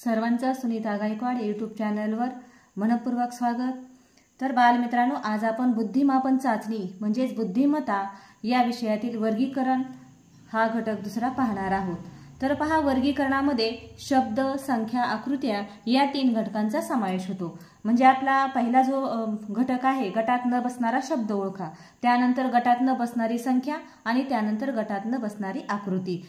सर्वांचं सुनीता गायकवाड यूट्यूब चॅनलवर मनपूर्वक स्वागत। तर बालमित्रांनो, आज आपण बुद्धिमापन चाचणी म्हणजेच बुद्धिमत्ता या विषयातील वर्गीकरण हा घटक दुसरा पाहणार आहोत। तर पहा, वर्गीकरणामध्ये शब्द, संख्या, आकृत्या या 3 घटकांचा समावेश होतो। म्हणजे आपला पहिला जो घटक आहे, गटात न बसणारा शब्द ओळखा, त्यानंतर गटात न बसणारी संख्या आणि त्यानंतर गटात न बसणारी आकृती।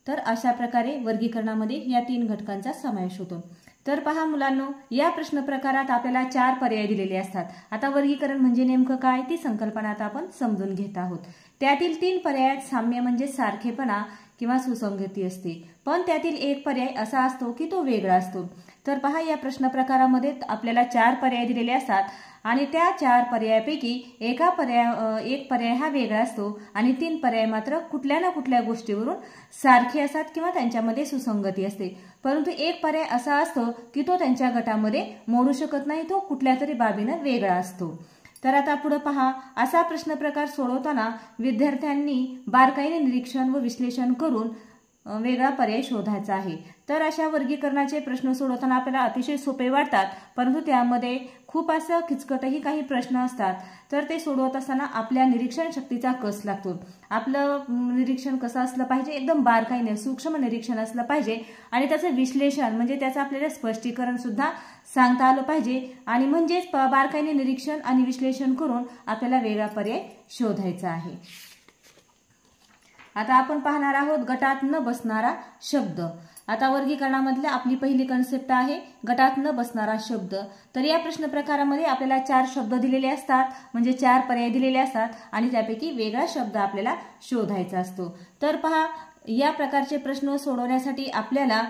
तर अशा प्रकारे वर्गीकरणामध्ये या 3 घटकांचा समावेश होतो। तर पहा मुलांनो, या प्रश्न प्रकारात आपल्याला 4 पर्याय दिलेले असतात। आता वर्गीकरण म्हणजे नेमकं काय ती संकल्पना आता आपण समजून घेत आहोत। त्यातील 3 पर्यायात साम्य म्हणजे सारखेपणा किंवा सुसंगती असते, पण त्यातील एक पर्याय असा असतो की तो वेगळा असतो। तर पहा, या प्रश्न प्रकारामध्ये आपल्याला 4 पर्याय दिलेले असतात आणि त्या 4 पर्यायापैकी एक पर्याय हा वेगळा असतो आणि 3 पर्याय मात्र कुठल्या ना कुठल्या गोष्टीवरून सारखे असतात किंवा त्यांच्यामध्ये सुसंगती असते। परंतु एक पर्याय असा असतो की तो त्यांच्या गटामध्ये मोडू शकत नाही, तो कुठल्या तरी बाबीने वेगळा असतो। तर आता पुढे पहा, असा प्रश्न प्रकार सोडवताना विद्यार्थ्यांनी बारकाईने निरीक्षण व विश्लेषण करून वेगळा पर्याय शोधायचा आहे। तर अशा वर्गीकरणाचे प्रश्न सोडवताना आपल्याला अतिशय सोपे वाटतात, परंतु त्यामध्ये खूप असं किचकटही काही प्रश्न असतात। तर ते सोडवत असताना आपल्या निरीक्षण शक्तीचा कस लागतो। आपलं निरीक्षण कसं असलं पाहिजे, एकदम बारकाईने सूक्ष्म निरीक्षण असलं पाहिजे आणि त्याचं विश्लेषण म्हणजे त्याचं आपल्याला स्पष्टीकरण सुद्धा सांगता आलं पाहिजे आणि म्हणजेच बारकाईने निरीक्षण आणि विश्लेषण करून आपल्याला वेगळा पर्याय शोधायचा आहे। आता आपण पाहणार आहोत गटात न बसणारा शब्द। आता वर्गीकरणामधली आपली पहिली कन्सेप्ट आहे गटात न बसणारा शब्द। तर या प्रश्न प्रकारामध्ये आपल्याला 4 शब्द दिलेले असतात, म्हणजे 4 पर्याय दिलेले असतात आणि त्यापैकी वेगळा शब्द आपल्याला शोधायचा असतो। तर पहा, या प्रकारचे प्रश्न सोडवण्यासाठी आपल्याला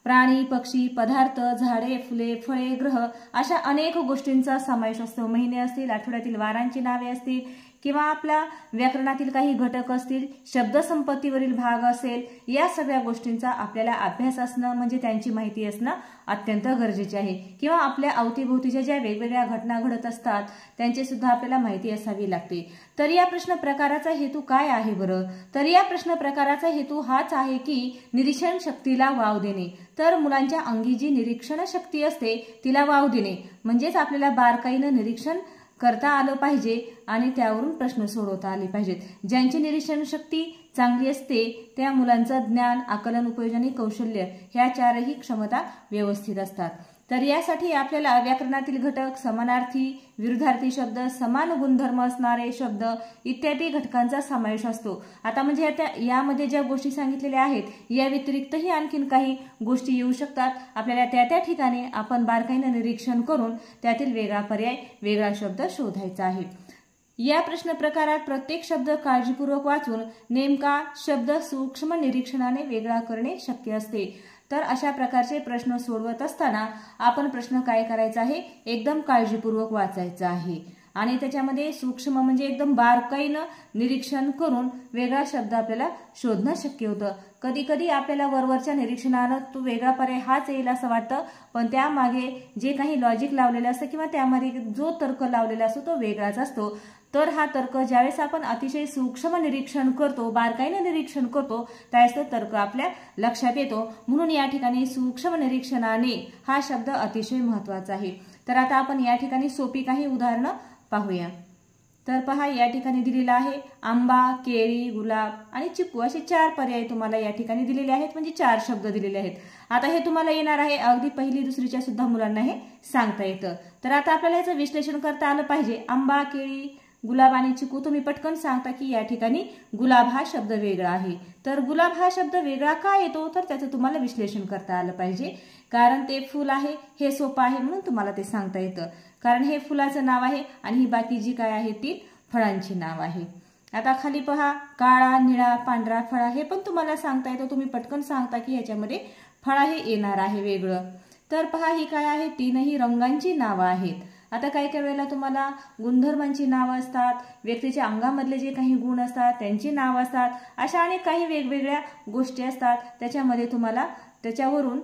प्राणी, पक्षी, पदार्थ, झाडे, फुले, फळे, ग्रह अशा अनेक गोष्टींचा समावेश असतो। महिने असतील, आठवड्यातील वारांची नावे असतील किंवा आपल्या व्याकरणातील काही घटक असतील, शब्दसंपत्तीवरील भाग असेल, या सगळ्या गोष्टींचा आपल्याला अभ्यास असणं म्हणजे त्यांची माहिती असणं अत्यंत गरजेचे आहे। किंवा आपल्या अवतीभोवतीच्या ज्या वेगवेगळ्या घटना घडत असतात त्यांची सुद्धा आपल्याला माहिती असावी लागते। तर या प्रश्न प्रकाराचा हेतू काय आहे बरं? तर या प्रश्न प्रकाराचा हेतू हाच आहे की निरीक्षण शक्तीला वाव देणे। तर मुलांच्या अंगी जी निरीक्षण शक्ती असते तिला वाव देणे म्हणजेच आपल्याला बारकाईने निरीक्षण करता आलं पाहिजे आणि त्यावरून प्रश्न सोडवता आले पाहिजेत। ज्यांची निरीक्षण शक्ती चांगली असते त्या मुलांचं ज्ञान, आकलन, उपयोजन आणि कौशल्य ह्या 4ही क्षमता व्यवस्थित असतात। तर यासाठी आपल्याला व्याकरणातील घटक, समानार्थी, विरुद्धार्थी शब्द, समान गुणधर्म असणारे शब्द इत्यादी घटकांचा समावेश असतो। आता म्हणजे यामध्ये ज्या गोष्टी सांगितलेल्या आहेत या व्यतिरिक्तही आणखीन काही गोष्टी येऊ शकतात। आपल्याला त्या ठिकाणी आपण बारकाईने निरीक्षण करून त्यातील वेगळा पर्याय, वेगळा शब्द शोधायचा आहे। या प्रश्न प्रकारात प्रत्येक शब्द काळजीपूर्वक वाचून नेमका शब्द सूक्ष्म निरीक्षणाने वेगळा करणे शक्य असते। तर अशा प्रकारचे प्रश्न सोडवत असताना आपण प्रश्न काय करायचा आहे, एकदम काळजीपूर्वक वाचायचा आहे आणि त्याच्यामध्ये सूक्ष्म म्हणजे एकदम बारकाईनं निरीक्षण करून वेगळा शब्द आपल्याला शोधणं शक्य होतं। कधी कधी आपल्याला वरवरच्या निरीक्षणानं तो वेगळा पर्याय हाच येईल असं वाटतं, पण त्यामागे जे काही लॉजिक लावलेलं असतं किंवा त्यामध्ये जो तर्क लावलेला असतो तो वेगळाच असतो। तर हा तर्क ज्यावेळेस आपण अतिशय सूक्ष्म निरीक्षण करतो, बारकाईने निरीक्षण करतो, त्यावेळेस तो तर्क आपल्या लक्षात येतो। म्हणून या ठिकाणी सूक्ष्म निरीक्षणाने हा शब्द अतिशय महत्त्वाचा आहे। तर आता आपण या ठिकाणी सोपी काही उदाहरणं पाहूया। तर पहा, या ठिकाणी दिलेला आहे आंबा, केळी, गुलाब आणि चिकू असे 4 पर्याय तुम्हाला या ठिकाणी दिलेले आहेत, म्हणजे 4 शब्द दिलेले आहेत। आता हे तुम्हाला येणार आहे अगदी 1ली 2रीच्या सुद्धा मुलांना हे सांगता येतं। तर आता आपल्याला याचं विश्लेषण करता आलं पाहिजे। आंबा, केळी, गुलाब आणि चिकू, तुम्ही पटकन सांगता की या ठिकाणी गुलाब हा शब्द वेगळा आहे। तर गुलाब हा शब्द वेगळा का येतो, तर त्याचं तुम्हाला विश्लेषण करता आलं पाहिजे, कारण ते फूल आहे, हे सोपं आहे म्हणून तुम्हाला ते सांगता येतं। कारण हे फुलाचं नाव आहे आणि ही बाकी जी काय आहे ती फळांची नाव आहे। आता खाली पहा, काळा, निळा, पांढरा, फळा, हे पण तुम्हाला सांगता येतं। तुम्ही पटकन सांगता की ह्याच्यामध्ये फळा हे येणार आहे वेगळं। तर पहा, ही काय आहे, 3ही रंगांची नावं आहेत। आता काही काही वेळेला तुम्हाला गुणधर्मांची नावं असतात, व्यक्तीच्या अंगामधले जे काही गुण असतात त्यांची नावं असतात, अशा अनेक काही वेगवेगळ्या गोष्टी असतात। त्याच्यामध्ये तुम्हाला त्याच्यावरून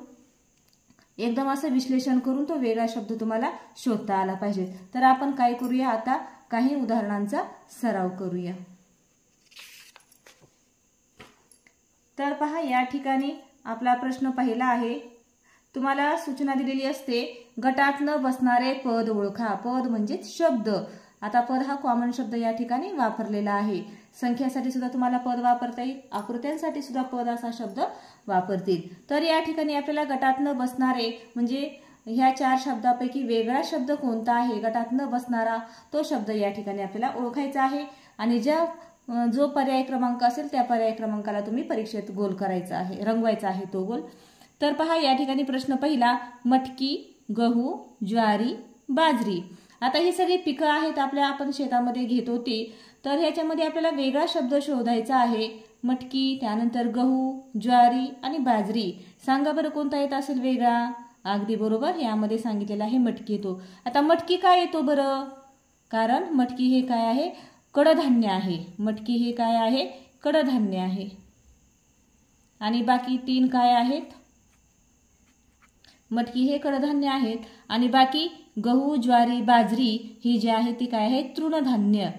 एकदम असं विश्लेषण करून तो वेगळा शब्द तुम्हाला शोधता आला पाहिजे। तर आपण काय करूया, आता काही उदाहरणांचा सराव करूया। तर पहा, या ठिकाणी आपला प्रश्न पहिला आहे तुम्हाला सूचना दिलेली असते, गटात न बसणारे पद ओळखा. पद म्हणजेच शब्द. आता पद हा कॉमन शब्द या ठिकाणी वापरलेला आहे. संख्यासाठी सुद्धा तुम्हाला पद वापरता येईल, आकृत्यांसाठी सुद्धा पद असा शब्द वापरतील. तर या ठिकाणी आपल्याला गटात न बसणारे म्हणजे ह्या 4 शब्दापैकी वेगळा शब्द कोणता आहे, गटात न बसणारा तो शब्द या ठिकाणी आपल्याला ओळखायचा आहे. आणि जो पर्याय क्रमांक असेल त्या पर्याय क्रमांकाला तुम्ही परीक्षेत गोल करायचा आहे, रंगवायचा आहे तो गोल. तर पहा या ठिकाणी प्रश्न पहिला, मटकी, गहू, ज्वारी, बाजरी. आता ही सगळी पिकं आहेत आपण शेतामध्ये घेतो ती. तर ह्याच्यामध्ये आपल्याला वेगळा शब्द शोधायचा आहे. मटकी, त्यानंतर गहू, ज्वारी आणि बाजरी. सांगा बरं कोणता येत असेल वेगळा? अगदी बरोबर, यामध्ये सांगितलेला आहे मटकी येतो. आता मटकी काय येतो बरं? कारण मटकी हे काय आहे? कडधान्य आहे. मटकी हे काय आहे? कडधान्य आहे. आणि बाकी 3 काय आहेत? मटकी हे कडधान्य आहेत आणि बाकी गहू, ज्वारी, बाजरी ही जी आहे ती काय आहे? तृणधान्य.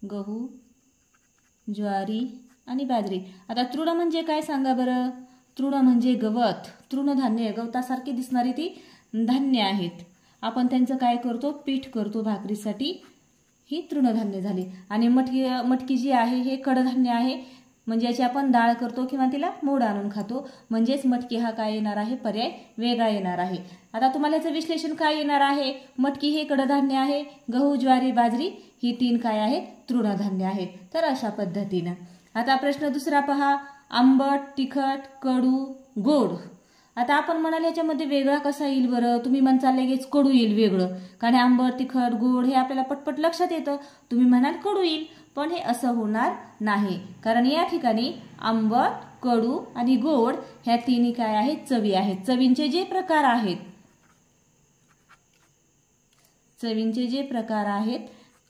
गहू, ज्वारी आणि बाजरी. आता तृण म्हणजे काय सांगा बरं? तृण म्हणजे गवत. तृणधान्य गवतासारखी दिसणारी ती धान्य आहेत. आपण त्यांचं काय करतो? पीठ करतो भाकरीसाठी. ही तृणधान्य झाली. आणि मटकी जी आहे हे कडधान्य आहे, म्हणजे याची आपण डाळ करतो किंवा तिला मोड आणून खातो. म्हणजेच मटकी हा काय येणार आहे? पर्याय वेगळा येणार आहे. आता तुम्हाला याचं विश्लेषण काय येणार आहे? मटकी हे कडधान्य आहे, गहू, ज्वारी, बाजरी ही 3 काय आहेत? तृणधान्य आहेत. तर अशा पद्धतीनं. आता प्रश्न दुसरा पहा, आंबट, तिखट, कडू, गोड. आता आपण म्हणाल याच्यामध्ये वेगळा कसा येईल बरं? तुम्ही म्हणताल लगेच कडू येईल वेगळं, कारण आंबट, तिखट, गोड हे आपल्याला पटपट लक्षात येतं. तुम्ही म्हणाल कडू येईल, पण हे असं होणार नाही. कारण या ठिकाणी आंबट, कडू आणि गोड ह्या 3 काय आहेत? चवी आहेत. चवींचे जे प्रकार आहेत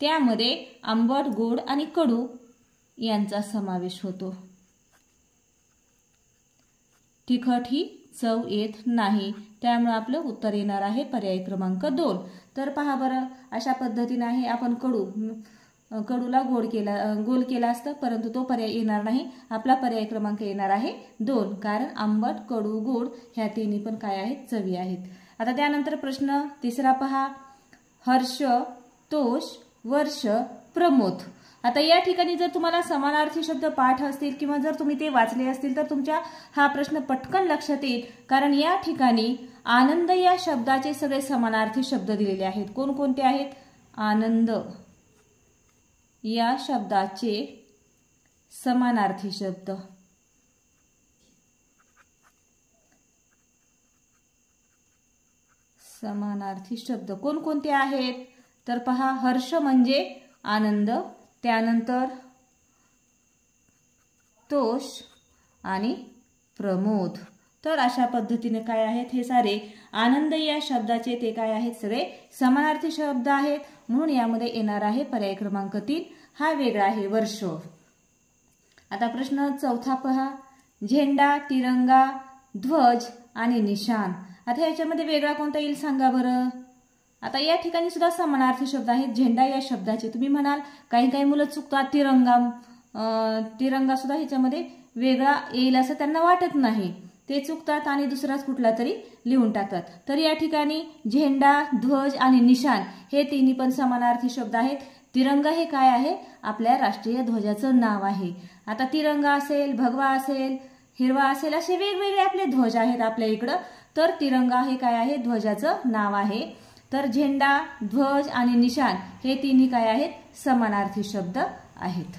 त्यामध्ये आंबट, गोड आणि कडू यांचा समावेश होतो. तिखट ही चव येत नाही, त्यामुळे आपलं उत्तर येणार आहे पर्याय क्रमांक 2. तर पहा बरं, अशा पद्धतीने आहे. आपण कडूला गोल केला असतं, परंतु तो पर्याय येणार नाही. आपला पर्याय क्रमांक येणार आहे 2, कारण आंबट, कडू, गोड ह्या 3 पण काय आहेत? चवी आहेत. आता त्यानंतर प्रश्न तिसरा पहा, हर्ष, तोष, वर्ष, प्रमोद. आता या ठिकाणी जर तुम्हाला समानार्थी शब्द पाठ असतील किंवा जर तुम्ही ते वाचले असतील तर तुमच्या हा प्रश्न पटकन लक्षात येईल. कारण या ठिकाणी आनंद या शब्दाचे सगळे समानार्थी शब्द दिलेले आहेत. कोणकोणते आहेत? आनंद या शब्दाचे समानार्थी शब्द. समानार्थी शब्द कोणकोणते आहेत? तर पहा, हर्ष म्हणजे आनंद, त्यानंतर तोष आणि प्रमोद. तर अशा पद्धतीने काय आहेत? हे सारे आनंद या शब्दाचे ते काय आहेत? सगळे समानार्थी शब्द आहेत. म्हणून यामध्ये येणार आहे पर्याय क्रमांक 3 हा वेगळा आहे, वर्ष. आता प्रश्न चौथा पहा, झेंडा, तिरंगा, ध्वज आणि निशान. आता याच्यामध्ये वेगळा कोणता येईल सांगा बरं? आता या ठिकाणी सुद्धा समानार्थी शब्द आहेत झेंडा या शब्दाचे. तुम्ही म्हणाल काही मुलं चुकतात, तिरंगा सुद्धा ह्याच्यामध्ये वेगळा येईल असं त्यांना वाटत नाही, ते चुकतात आणि दुसराच कुठला तरी लिहून टाकतात. तर या ठिकाणी झेंडा, ध्वज आणि निशान हे 3 पण समानार्थी शब्द आहेत. तिरंगा हे काय आहे? आपल्या राष्ट्रीय ध्वजाचं नाव आहे. आता तिरंगा असेल, भगवा असेल, हिरवा असेल असे वेगवेगळे आपले ध्वज आहेत आपल्या इकडं. तर तिरंगा हे काय आहे? ध्वजाचं नाव आहे. तर झेंडा, ध्वज आणि निशान हे 3 काय आहेत? समानार्थी शब्द आहेत.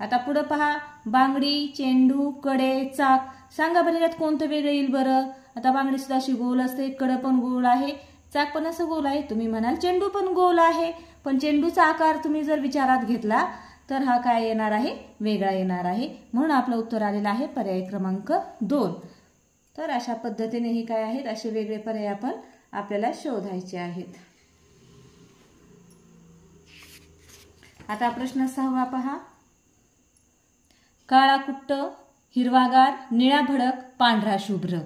आता पुढे पहा, बांगडी, चेंडू, कडे, चाक. सांगा बरं यात कोणतं वेगळं येईल बरं? आता बांगडी सुद्धा अशी गोल असते, कडे पण गोल आहे, चाक पण असं गोल आहे. तुम्ही म्हणाल चेंडू पण गोल आहे, पण चेंडूचा आकार तुम्ही जर विचारात घेतला तर हा काय येणार आहे? वेगळा येणार आहे. म्हणून आपलं उत्तर आलेलं आहे पर्याय क्रमांक 2. तर अशा पद्धतीने हे काय आहेत? असे वेगळे पर्याय आपल्याला शोधायचे आहेत. आता प्रश्न 6 पहा, काळा कुट्ट, हिरवागार, निळा भडक, पांढरा शुभ्र.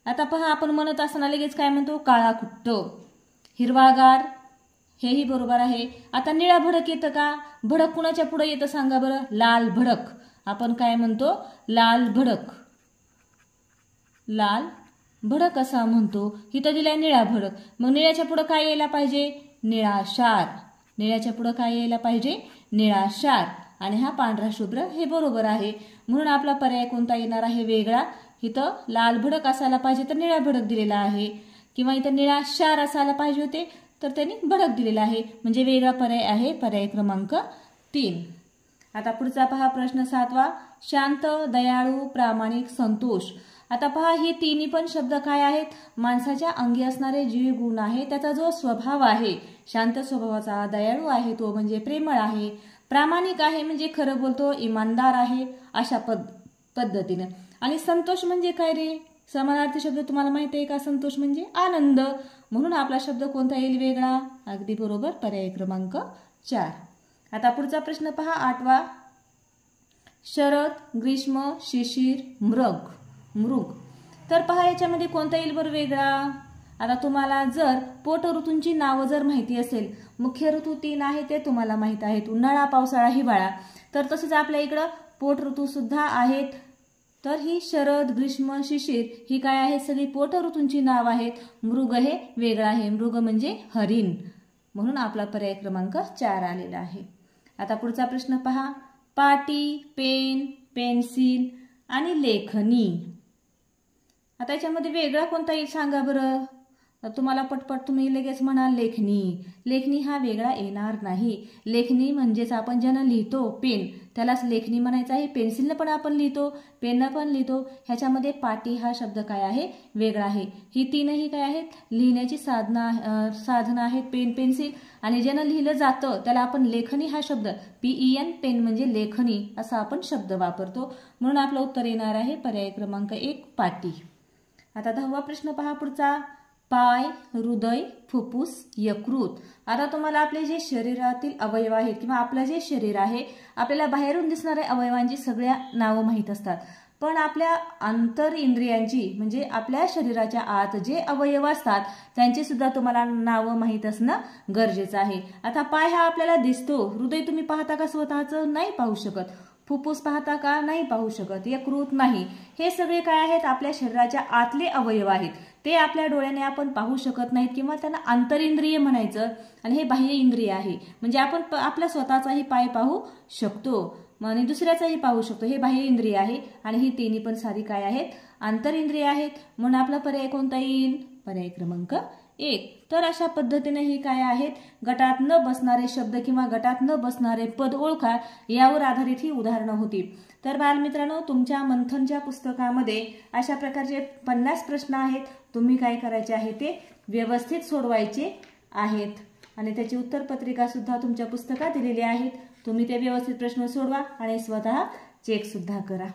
आता पहा, आपण म्हणत असताना लगेच काय म्हणतो? काळा कुट्ट. हिरवागार हेही बरोबर आहे. आता निळा भडक येतं का? भडक कुणाच्या पुढे येतं सांगा बरं? लाल भडक. आपण काय म्हणतो? लाल भडक. लाल भडक असा म्हणतो. इथं दिलाय निळा भडक. मग निळ्याच्या पुढे काय यायला पाहिजे? निळा शार. निळ्याच्या पुढे काय यायला पाहिजे? निळा शार. आणि हा पांढरा शुभ्र हे बरोबर आहे. म्हणून आपला पर्याय कोणता येणार आहे? वेगळा. इथं लाल भडक असायला पाहिजे तर निळा भडक दिलेला आहे, किंवा इथं निळा शार असायला पाहिजे होते तर त्यांनी भडक दिलेला आहे. म्हणजे वेगळा पर्याय आहे पर्याय क्रमांक 3. आता पुढचा पहा प्रश्न 7वा. शांत, दयाळू, प्रामाणिक, संतोष. आता पहा हे तिन्ही पण शब्द काय आहेत? माणसाच्या अंगी असणारे जे गुण आहे त्याचा जो स्वभाव आहे, शांत स्वभावाचा, दयाळू आहे तो म्हणजे प्रेमळ आहे, प्रामाणिक आहे म्हणजे खरं बोलतो, इमानदार आहे अशा पद्धतीने. आणि संतोष म्हणजे काय रे? समानार्थी शब्द तुम्हाला माहिती आहे का? संतोष म्हणजे आनंद. म्हणून आपला शब्द कोणता येईल? वेगळा. अगदी बरोबर पर्याय क्रमांक 4. आता पुढचा प्रश्न पहा 8वा. शरद, ग्रीष्म, शिशिर, मृग. तर पहा याच्यामध्ये कोणता येईल बरं वेगळा? आता तुम्हाला जर पोट ऋतूंची नावं जर माहिती असेल, मुख्य ऋतू 3 आहे ते तुम्हाला माहित आहेत, उन्हाळा, पावसाळा, हिवाळा. तर तसेच आपल्या इकडं पोट ऋतू सुद्धा आहेत. तर ही शरद, ग्रीष्म, शिशिर ही काय आहे? सगळी पोट ऋतूंची नाव आहेत. मृग हे वेगळं आहे. मृग म्हणजे हरिण. म्हणून आपला पर्याय क्रमांक 4 आलेला आहे. आता पुढचा प्रश्न पहा. पाटी, पेन, पेन्सिल आणि लेखनी. आता याच्यामध्ये वेगळा कोणता येईल सांगा बरं? तुम्हाला पटपट तुम्ही लगेच म्हणाल लेखनी. लेखनी हा वेगळा येणार नाही. लेखनी म्हणजेच आपण ज्यानं लिहितो पेन त्यालाच लेखनी म्हणायचं आहे. पेन्सिलनं पण आपण लिहितो, पेननं पण लिहितो. ह्याच्यामध्ये पाटी हा शब्द काय आहे? वेगळा आहे. ही तीनही काय आहेत? लिहिण्याची साधनं आहेत, पेन, पेन्सिल. आणि ज्यानं लिहिलं जातं त्याला आपण लेखनी हा शब्द PEN पेन म्हणजे लेखनी असा आपण शब्द वापरतो. म्हणून आपलं उत्तर येणार आहे पर्याय क्रमांक 1 पाटी. आता 10वा प्रश्न पहा पुढचा. पाय, हृदय, फुफ्फुस, यकृत. आता तुम्हाला आपले जे शरीरातील अवयव आहेत किंवा आपलं जे शरीर आहे, आपल्याला बाहेरून दिसणाऱ्या अवयवांची सगळ्या नावं माहीत असतात. पण आपल्या आंतर इंद्रियांची म्हणजे आपल्या शरीराच्या आत जे अवयव असतात त्यांची सुद्धा तुम्हाला नावं माहीत असणं गरजेचं आहे. आता पाय हा आपल्याला दिसतो. हृदय तुम्ही पाहता का स्वतःचं? नाही पाहू शकत. फुफ्फुस पाहता का? नाही पाहू शकत. यकृत नाही. हे सगळे काय आहेत? आपल्या शरीराच्या आतले अवयव आहेत. ते आपल्या डोळ्याने आपण पाहू शकत नाहीत किंवा त्यांना आंतरिंद्रिय म्हणायचं. आणि हे बाह्य इंद्रिय आहे. म्हणजे आपण आपला स्वतःचाही पाय पाहू शकतो आणि दुसऱ्याचाही पाहू शकतो. हे बाह्य इंद्रिय आहे. आणि ही तिन्ही पण सारी काय आहेत? आंतरिंद्रिय आहेत. म्हणून आपला पर्याय कोणता येईल? पर्याय क्रमांक 1. तर अशा पद्धतीने ही काय आहेत? गटात न बसणारे शब्द किंवा गटात न बसणारे पद ओळखा यावर आधारित ही उदाहरणं होती. तर बालमित्रांनो, तुमच्या मंथनच्या पुस्तकामध्ये अशा प्रकारचे 50 प्रश्न आहेत. तुम्ही काय करायचे आहे ते व्यवस्थित सोडवायचे आहेत. आणि त्याची उत्तरपत्रिका सुद्धा तुमच्या पुस्तकात दिलेली आहेत. तुम्ही ते व्यवस्थित प्रश्न सोडवा आणि स्वतः चेक सुद्धा करा.